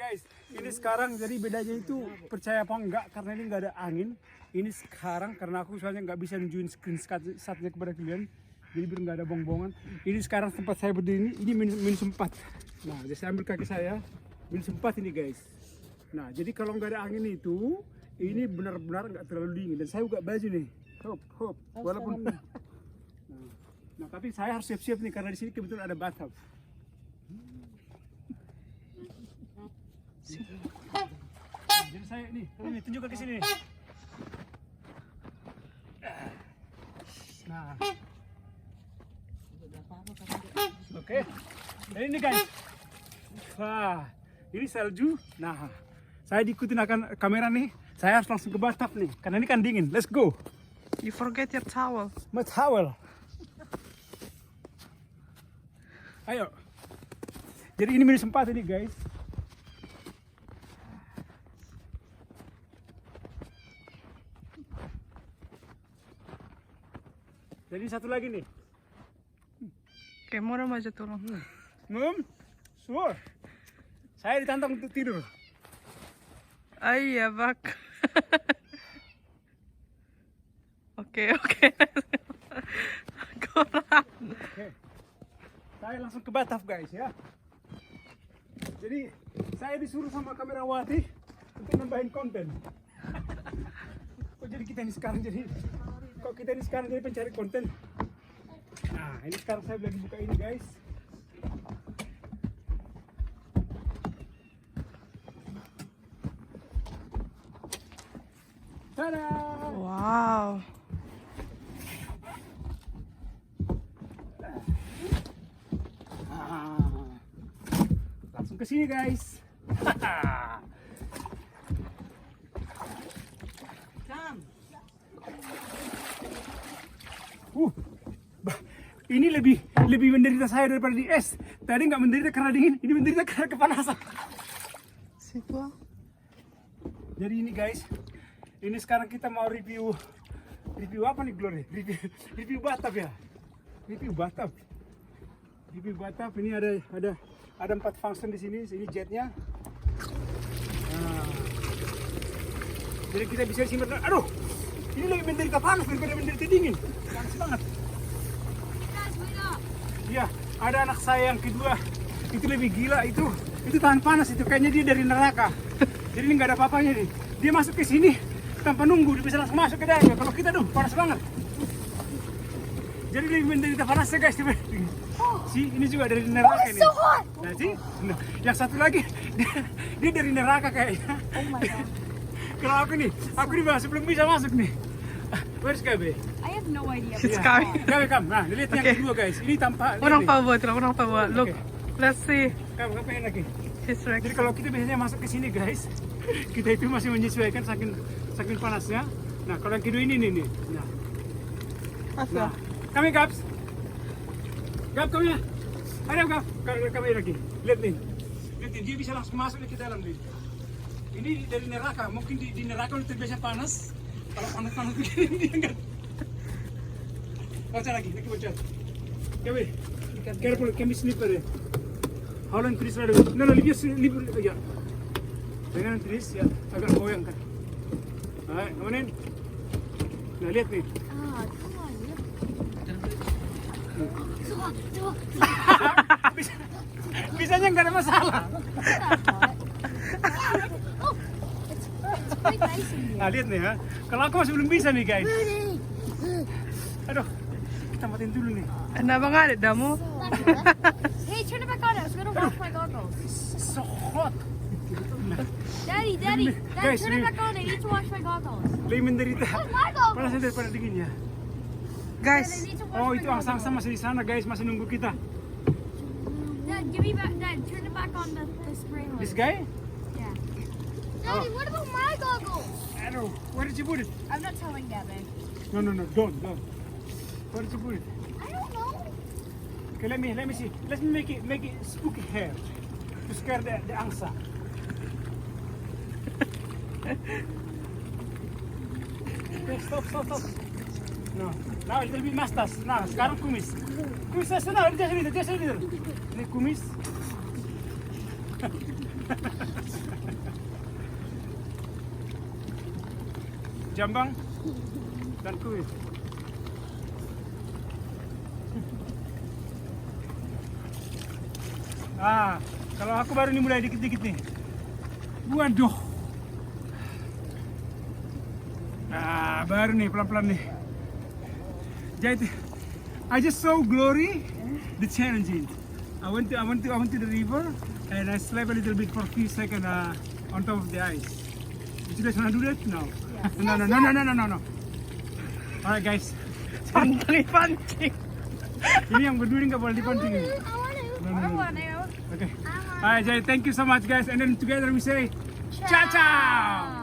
guys, ini sekarang jadi bedanya itu percaya apa enggak karena ini nggak ada angin. Ini sekarang karena aku soalnya nggak bisa nunjukin screenshotnya kepada kalian, jadi biar nggak ada bongbongan. Ini sekarang tempat saya berdiri ini minus 4. Nah, jadi saya ambil kaki saya minus 4 ini guys. Nah, jadi kalau nggak ada angin itu, ini benar-benar nggak terlalu dingin dan saya buka baju nih. Hop, walaupun. Nah, tapi saya harus siap-siap nih karena di sini kebetulan ada bathtub. Jadi saya ini tunjuk ke sini. Nah, oke. Jadi ini guys, wah, ini salju. Nah, saya diikutin akan kamera nih. Saya harus langsung ke bathtub nih, karena ini kan dingin. Let's go. You forget your towel. My towel. Ayo. Jadi ini minus 4 ini guys. Jadi satu lagi nih. Oke, murah aja tolong. Suar. Saya ditantang untuk tidur. Iya, Bak. Oke. Koran. Oke. Saya langsung ke bathtub guys ya. Jadi saya disuruh sama kamerawati untuk nambahin konten. Kok jadi kita ini sekarang jadi pencari konten. Nah, ini sekarang saya lagi buka ini guys. Tada! Wow. Langsung ke sini guys. Ini lebih menderita saya daripada di es. Tadi nggak menderita karena dingin, ini menderita karena kepanasan. Siapa? Jadi ini guys, ini sekarang kita mau review apa nih Glory? Review bathtub ya. Review bathtub. Ini ada 4 function di sini. Ini jetnya. Nah, jadi kita bisa simpan. Aduh, ini lebih menderita panas daripada menderita dingin. Panas banget. Iya, ada anak saya yang kedua. Itu lebih gila itu tahan panas itu. Kayaknya dia dari neraka. Jadi ini nggak ada apa-apanya nih. Dia masuk ke sini tanpa nunggu, dia bisa langsung masuk ke dalam. Kalau kita panas banget. Jadi lebih menderita panasnya guys. Si ini juga dari neraka ini. Nah, si, yang satu lagi dia dari neraka kayaknya. Oh my god. Kalau aku nih masih belum bisa masuk nih. Where's Gabe? I have no idea. It's coming. Gabe, come. Nah, lihat yang kedua guys. Ini tanpa. Orang pabuat. Look. Okay. Let's see. Kamu pengen lagi? His Jadi reaction. kalau kita biasanya masuk ke sini guys, kita itu masih menyesuaikan saking panasnya. Nah, kalau yang kedua ini nih. Nah, kami Gaps. Gap kami ya. Ada Gap. Kami lagi. Lihat nih. Dia bisa langsung masuk ke dalam nih. Ini dari neraka. Mungkin di neraka udah terbiasa panas. Kalau panas begini dia enggak. Baca lagi bocor. Kami. Careful, kami slipper ya. Holland Tris ada. No, libur ya. Dengan Tris ya agak goyang kan. Hai, kemudian. Nah, lihat nih. Bisanya nggak ada masalah. Nah, lihat nih ya. Kalau aku masih belum bisa nih guys. Aduh, kita matiin dulu nih. Ano ba nga, damo? Hey, turn it back on. I was gonna wash my goggles. So hot. Daddy, Guys, turn it back on. I need to wash my goggles. Lebih menderita. Oh, my goggles. Panasnya daripada dinginnya. Guys, Dad, I need to wash Oh, my itu goggles. angsang-angsang masih di sana guys, masih nunggu kita. Dad, give me back. Dad, turn it back on the spray hood. This guy? Yeah. Daddy, what about my goggles? Aduh, where did you put it? I'm not telling Gavin. No, don't. Where did you put it? I don't know. Okay, let me see. Let me make it spooky hair to scare the angsa. Okay, stop. No, now it will be mustache. Nah, sekarang kumis. Kumis dia sini. Ini kumis. Jambang, dan Kuit. Kalau aku baru nih mulai dikit-dikit nih. Waduh. Baru nih pelan-pelan nih. Jadi, I just saw glory, the challenging. I went to the river and I slept a little bit for a few seconds on top of the ice. You guys wanna do that? No. No. Alright guys. Pantang pancing. Ini yang berdua ini nggak boleh dipancing. I want to. No. I want to. Okay. I want Alright, Jay, thank you so much guys. And then together we say, ciao ciao.